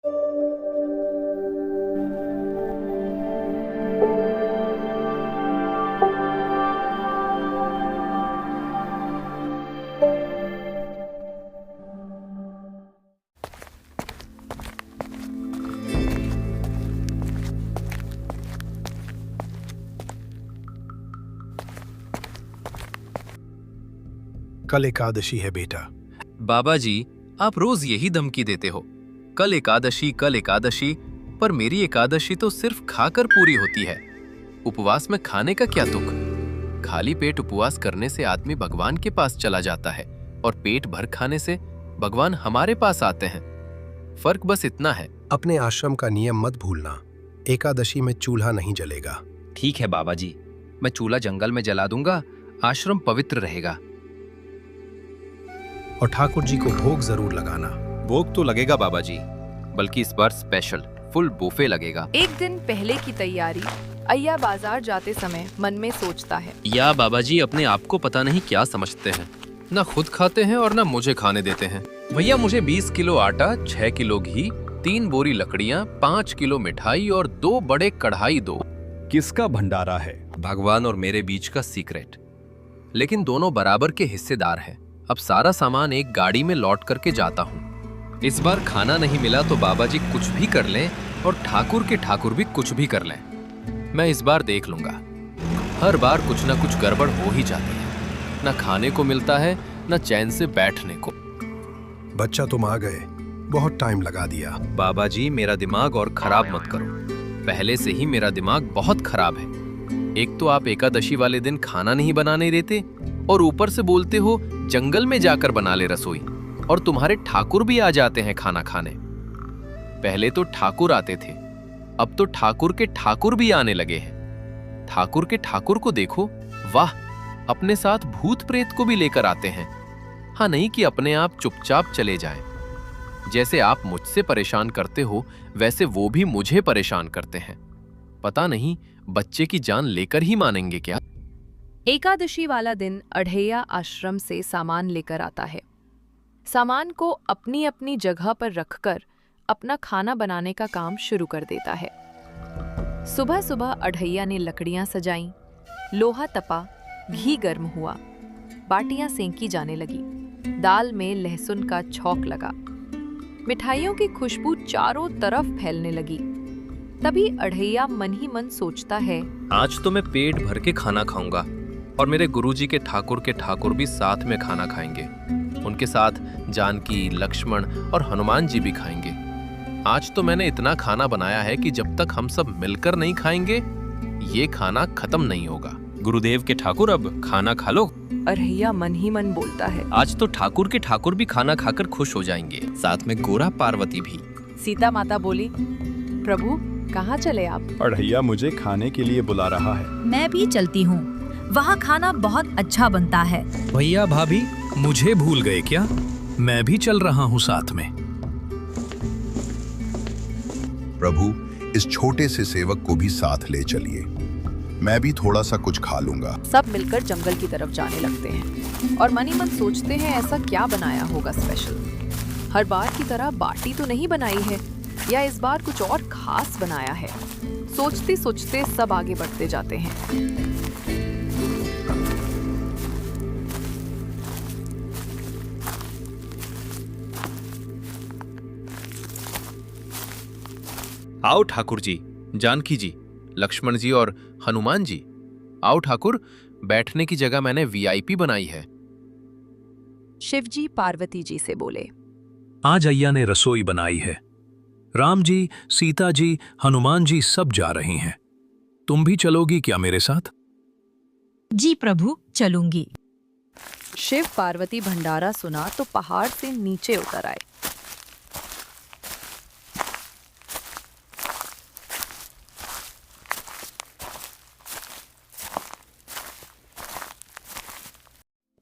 कल एकादशी है बेटा। बाबा जी, आप रोज यही धमकी देते हो, कल एकादशी कल एकादशी, पर मेरी एकादशी तो सिर्फ खाकर पूरी होती है। उपवास में खाने का क्या तुक? खाली पेट उपवास करने से आदमी भगवान के पास चला जाता है और पेट भर खाने से भगवान हमारे पास आते हैं। फर्क बस इतना है। अपने आश्रम का नियम मत भूलना, एकादशी में चूल्हा नहीं जलेगा। ठीक है बाबा जी, मैं चूल्हा जंगल में जला दूंगा, आश्रम पवित्र रहेगा। और ठाकुर जी को भोग जरूर लगाना। भोग तो लगेगा बाबा जी, बल्कि इस बार स्पेशल फुल बुफे लगेगा। एक दिन पहले की तैयारी। अय्या बाजार जाते समय मन में सोचता है, या बाबा जी अपने आप को पता नहीं क्या समझते हैं, ना खुद खाते हैं और ना मुझे खाने देते हैं। भैया मुझे 20 किलो आटा, 6 किलो घी, 3 बोरी लकड़ियाँ, 5 किलो मिठाई और 2 बड़े कढ़ाई दो। किसका भंडारा है? भगवान और मेरे बीच का सीक्रेट, लेकिन दोनों बराबर के हिस्सेदार हैं। अब सारा सामान एक गाड़ी में लौट करके जाता हूँ। इस बार खाना नहीं मिला तो बाबा जी कुछ भी कर लें और ठाकुर के ठाकुर भी कुछ भी कर लें, मैं इस बार देख लूंगा। हर बार कुछ ना कुछ गड़बड़ हो ही जाती है, ना खाने को मिलता है ना चैन से बैठने को। बच्चा तुम आ गए, बहुत टाइम लगा दिया। बाबा जी मेरा दिमाग और खराब मत करो, पहले से ही मेरा दिमाग बहुत खराब है। एक तो आप एकादशी वाले दिन खाना नहीं बनाने देते और ऊपर से बोलते हो जंगल में जाकर बना ले रसोई, और तुम्हारे ठाकुर भी आ जाते हैं खाना खाने। पहले तो ठाकुर आते थे, अब तो ठाकुर के ठाकुर भी आने लगे हैं। ठाकुर के ठाकुर को देखो, वाह, अपने साथ भूत प्रेत को भी लेकर आते हैं। हाँ, नहीं कि अपने आप चुपचाप चले जाएं। जैसे आप मुझसे परेशान करते हो वैसे वो भी मुझे परेशान करते हैं। पता नहीं बच्चे की जान लेकर ही मानेंगे क्या। एकादशी वाला दिन अढ़ैया आश्रम से सामान लेकर आता है। सामान को अपनी अपनी जगह पर रखकर अपना खाना बनाने का काम शुरू कर देता है। सुबह सुबह अढ़ैया ने लकड़ियां सजाईं, लोहा तपा, घी गर्म हुआ, बाटियां सेंकी जाने लगी, दाल में लहसुन का छौंक लगा, मिठाइयों की खुशबू चारों तरफ फैलने लगी। तभी अढ़ैया मन ही मन सोचता है, आज तो मैं पेट भर के खाना खाऊंगा और मेरे गुरुजी के ठाकुर भी साथ में खाना खाएंगे। उनके साथ जानकी, लक्ष्मण और हनुमान जी भी खाएंगे। आज तो मैंने इतना खाना बनाया है कि जब तक हम सब मिलकर नहीं खाएंगे ये खाना खत्म नहीं होगा। गुरुदेव के ठाकुर अब खाना खा लो। अढ़ैया मन ही मन बोलता है। आज तो ठाकुर के ठाकुर भी खाना खाकर खुश हो जाएंगे, साथ में गोरा पार्वती भी। सीता माता बोली, प्रभु कहाँ चले आप? अढ़ैया मुझे खाने के लिए बुला रहा है। मैं भी चलती हूँ, वहाँ खाना बहुत अच्छा बनता है। भैया भाभी मुझे भूल गए क्या? मैं भी चल रहा हूँ साथ में। प्रभु, इस छोटे से सेवक को भी साथ ले चलिए, मैं भी थोड़ा सा कुछ खा लूंगा। सब मिलकर जंगल की तरफ जाने लगते हैं और मन ही मन सोचते हैं ऐसा क्या बनाया होगा स्पेशल। हर बार की तरह बाटी तो नहीं बनाई है, या इस बार कुछ और खास बनाया है। सोचते सोचते सब आगे बढ़ते जाते हैं। आओ ठाकुर जी, जानकी जी, लक्ष्मण जी और हनुमान जी, आओ ठाकुर, बैठने की जगह मैंने वीआईपी बनाई है। शिवजी पार्वती जी से बोले, आज अय्या ने रसोई बनाई है। राम जी, सीता जी, हनुमान जी सब जा रही हैं। तुम भी चलोगी क्या मेरे साथ? जी प्रभु, चलूंगी। शिव पार्वती भंडारा सुना तो पहाड़ से नीचे उतर आए।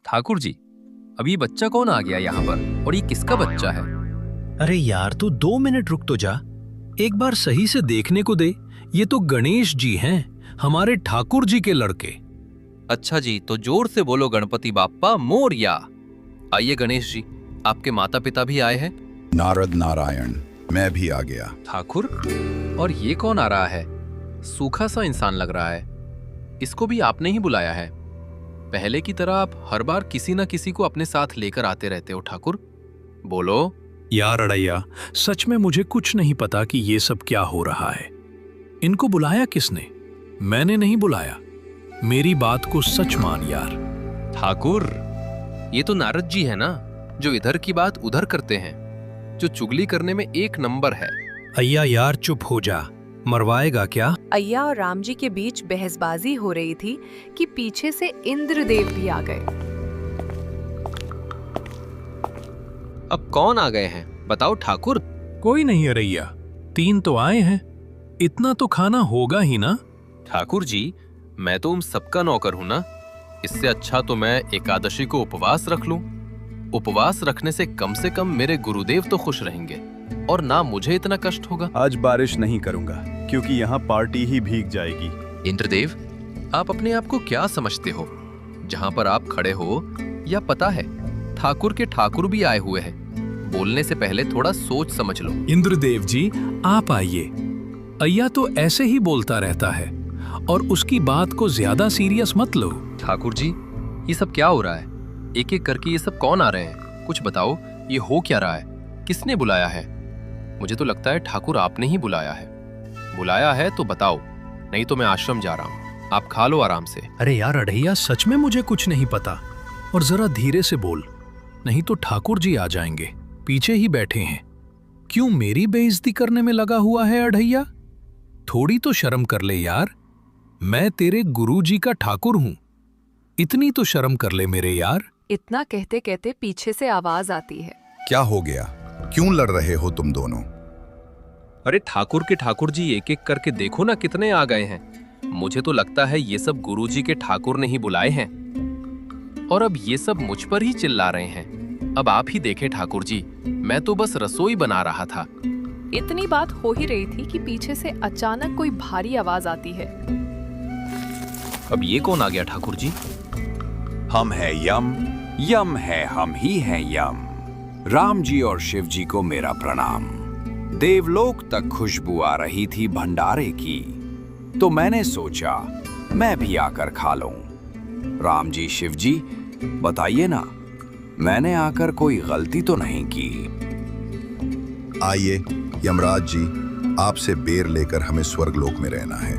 ठाकुर जी, अभी बच्चा कौन आ गया यहाँ पर, और ये किसका बच्चा है? अरे यार, तू 2 मिनट रुक तो जा, एक बार सही से देखने को दे। ये तो गणेश जी हैं, हमारे ठाकुर जी के लड़के। अच्छा जी, तो जोर से बोलो गणपति बाप्पा मोरया। आइए गणेश जी, आपके माता पिता भी आए हैं। नारद नारायण, मैं भी आ गया। ठाकुर, और ये कौन आ रहा है? सूखा सा इंसान लग रहा है। इसको भी आपने ही बुलाया है? पहले की तरह आप हर बार किसी न किसी को अपने साथ लेकर आते रहते हो ठाकुर। बोलो। यार अड़ैया, सच में मुझे कुछ नहीं पता कि ये सब क्या हो रहा है। इनको बुलाया किसने? मैंने नहीं बुलाया। मेरी बात को सच मान यार। ठाकुर, ये तो नारद जी है ना, जो इधर की बात उधर करते हैं, जो चुगली करने में एक नंबर है। अय्या यार चुप हो जा, मरवाएगा क्या? अय्या और राम जी के बीच बहसबाजी हो रही थी कि पीछे से इंद्रदेव भी आ गए। अब कौन आ गए हैं बताओ ठाकुर? कोई नहीं अरैया, 3 तो आए हैं। इतना तो खाना होगा ही ना? ठाकुर जी, मैं तो उन सबका नौकर हूं ना। इससे अच्छा तो मैं एकादशी को उपवास रख लूं। उपवास रखने से कम मेरे गुरुदेव तो खुश रहेंगे और ना मुझे इतना कष्ट होगा। आज बारिश नहीं करूंगा क्योंकि यहाँ पार्टी ही भीग जाएगी। इंद्रदेव, आप अपने आप को क्या समझते हो? जहां पर आप खड़े हो, या पता है ठाकुर के ठाकुर भी आए हुए हैं। बोलने से पहले थोड़ा सोच समझ लो। इंद्रदेव जी, आप आइए। अय्या तो ऐसे ही बोलता रहता है और उसकी बात को ज्यादा सीरियस मत लो। ठाकुर जी, ये सब क्या हो रहा है? एक एक करके ये सब कौन आ रहे हैं? कुछ बताओ, ये हो क्या रहा है? किसने बुलाया है? मुझे तो लगता है ठाकुर आपने ही बुलाया है। बुलाया है तो बताओ, नहीं तो मैं आश्रम जा रहा हूँ। आप खा लो आराम से। अरे यार अड़ैया, सच में मुझे कुछ नहीं पता। और जरा धीरे से बोल, नहीं तो ठाकुर जी आ जाएंगे। पीछे ही बैठे हैं। क्यों मेरी बेइज्जती करने में लगा हुआ है अड़ैया? थोड़ी तो शर्म कर ले यार। मैं तेरे गुरु जी का ठाकुर हूं। इतनी तो शर्म कर ले मेरे यार। इतना कहते कहते पीछे से आवाज आती है। क्या हो गया? क्यों लड़ रहे हो तुम दोनों? अरे ठाकुर के ठाकुर जी, एक एक करके देखो ना कितने आ गए हैं। मुझे तो लगता है ये सब गुरुजी के ठाकुर ने ही बुलाए हैं और अब ये सब मुझ पर ही चिल्ला रहे हैं। अब आप ही देखें ठाकुर जी, मैं तो बस रसोई बना रहा था। इतनी बात हो ही रही थी कि पीछे से अचानक कोई भारी आवाज आती है। अब ये कौन आ गया ठाकुर जी? हम है यम, यम है हम ही हैं यम। राम जी और शिव जी को मेरा प्रणाम। देवलोक तक खुशबू आ रही थी भंडारे की, तो मैंने सोचा मैं भी आकर खा लूं। राम जी, शिव जी, बताइए ना, मैंने आकर कोई गलती तो नहीं की? आइए यमराज जी, आपसे बेर लेकर हमें स्वर्गलोक में रहना है।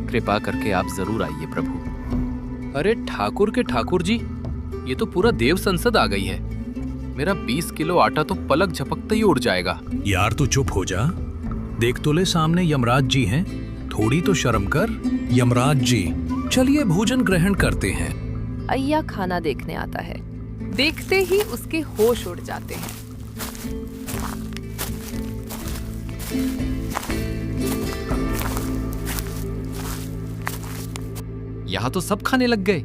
कृपा करके आप जरूर आइए प्रभु। अरे ठाकुर के ठाकुर जी, ये तो पूरा देव संसद आ गई है। मेरा 20 किलो आटा तो पलक झपकते ही उड़ जाएगा। यार तू चुप हो जा। देख तो ले, सामने यमराज जी हैं। थोड़ी तो शर्म कर। यमराज जी, चलिए भोजन ग्रहण करते हैं। अय्या खाना देखने आता है। देखते ही उसके होश उड़ जाते हैं। यहां तो सब खाने लग गए।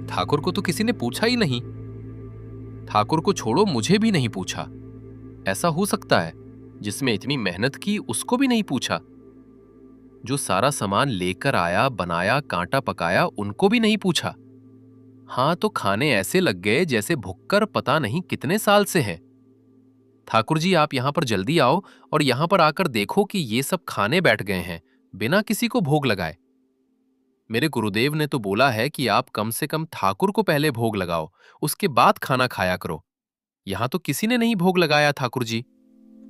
ठाकुर को तो किसी ने पूछा ही नहीं। ठाकुर को छोड़ो, मुझे भी नहीं पूछा। ऐसा हो सकता है जिसमें इतनी मेहनत की उसको भी नहीं पूछा? जो सारा सामान लेकर आया, बनाया, कांटा पकाया, उनको भी नहीं पूछा? हाँ, तो खाने ऐसे लग गए जैसे भुक्कर पता नहीं कितने साल से हैं। ठाकुर जी, आप यहां पर जल्दी आओ और यहां पर आकर देखो कि ये सब खाने बैठ गए हैं बिना किसी को भोग लगाए। मेरे गुरुदेव ने तो बोला है कि आप कम से कम ठाकुर को पहले भोग लगाओ, उसके बाद खाना खाया करो। यहां तो किसी ने नहीं भोग लगाया ठाकुर जी।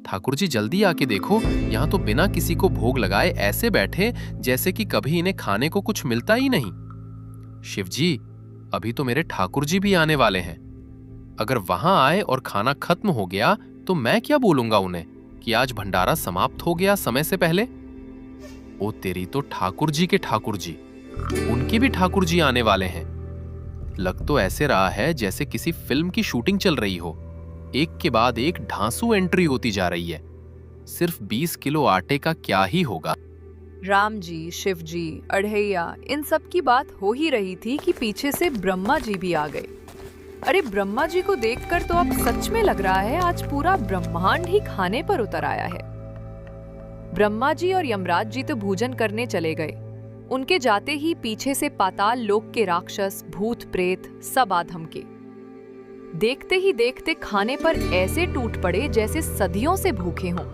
ठाकुर जी, जल्दी आके देखो, यहां तो बिना किसी को भोग लगाए ऐसे बैठे जैसे कि कभी इन्हें खाने को कुछ मिलता ही नहीं। शिव जी, अभी तो मेरे ठाकुर जी भी आने वाले हैं। अगर वहां आए और खाना खत्म हो गया तो मैं क्या बोलूंगा उन्हें कि आज भंडारा समाप्त हो गया समय से पहले? ओ तेरी तो ठाकुर जी के ठाकुर जी, उनके भी ठाकुर जी आने वाले हैं। लग तो ऐसे रहा है जैसे किसी फिल्म की शूटिंग चल रही हो। एक के बाद एक ढांसू एंट्री होती जा रही है। सिर्फ 20 किलो आटे का क्या ही होगा। राम जी, शिव जी, अढ़ैया, इन सब की बात हो ही रही थी कि पीछे से ब्रह्मा जी भी आ गए। अरे ब्रह्मा जी को देखकर तो अब सच में लग रहा है आज पूरा ब्रह्मांड ही खाने पर उतर आया है। ब्रह्मा जी और यमराज जी तो भोजन करने चले गए। उनके जाते ही पीछे से पाताल लोक के राक्षस, भूत प्रेत सब आ धमके। देखते ही देखते खाने पर ऐसे टूट पड़े जैसे सदियों से भूखे हों।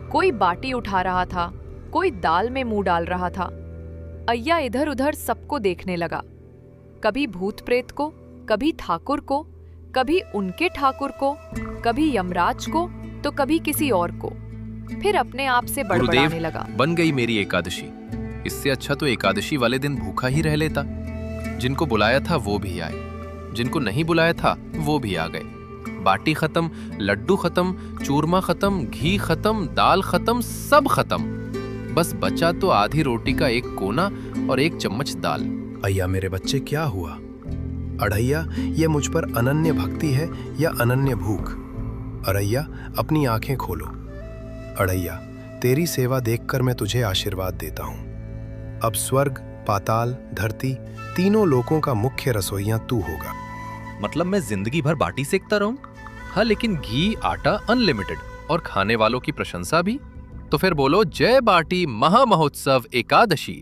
कोई बाटी उठा रहा था, कोई दाल में मुंह डाल रहा था। अय्या इधर उधर सबको देखने लगा, कभी भूत प्रेत को, कभी ठाकुर को, कभी उनके ठाकुर को, कभी यमराज को, तो कभी किसी और को। फिर अपने आप से बड़बड़ाने लगा। बन गई मेरी एकादशी। इससे अच्छा तो एकादशी वाले दिन भूखा ही रह लेता। जिनको बुलाया था वो भी आए, जिनको नहीं बुलाया था वो भी आ गए। बाटी खत्म, लड्डू खत्म, चूरमा खत्म, घी खत्म, दाल खत्म, सब खत्म। बस बचा तो आधी रोटी का एक कोना और एक चम्मच दाल। अय्या मेरे बच्चे, क्या हुआ? अढ़ैया, ये मुझ पर अनन्य भक्ति है या अनन्य भूख? अढ़ैया, अपनी आंखें खोलो। अढ़ैया, तेरी सेवा देखकर मैं तुझे आशीर्वाद देता हूँ। अब स्वर्ग, पाताल, धरती, तीनों लोकों का मुख्य रसोइया तू होगा। मतलब मैं जिंदगी भर बाटी सेकता रहूं? हाँ, लेकिन घी आटा अनलिमिटेड और खाने वालों की प्रशंसा भी। तो फिर बोलो, जय बाटी महामहोत्सव एकादशी।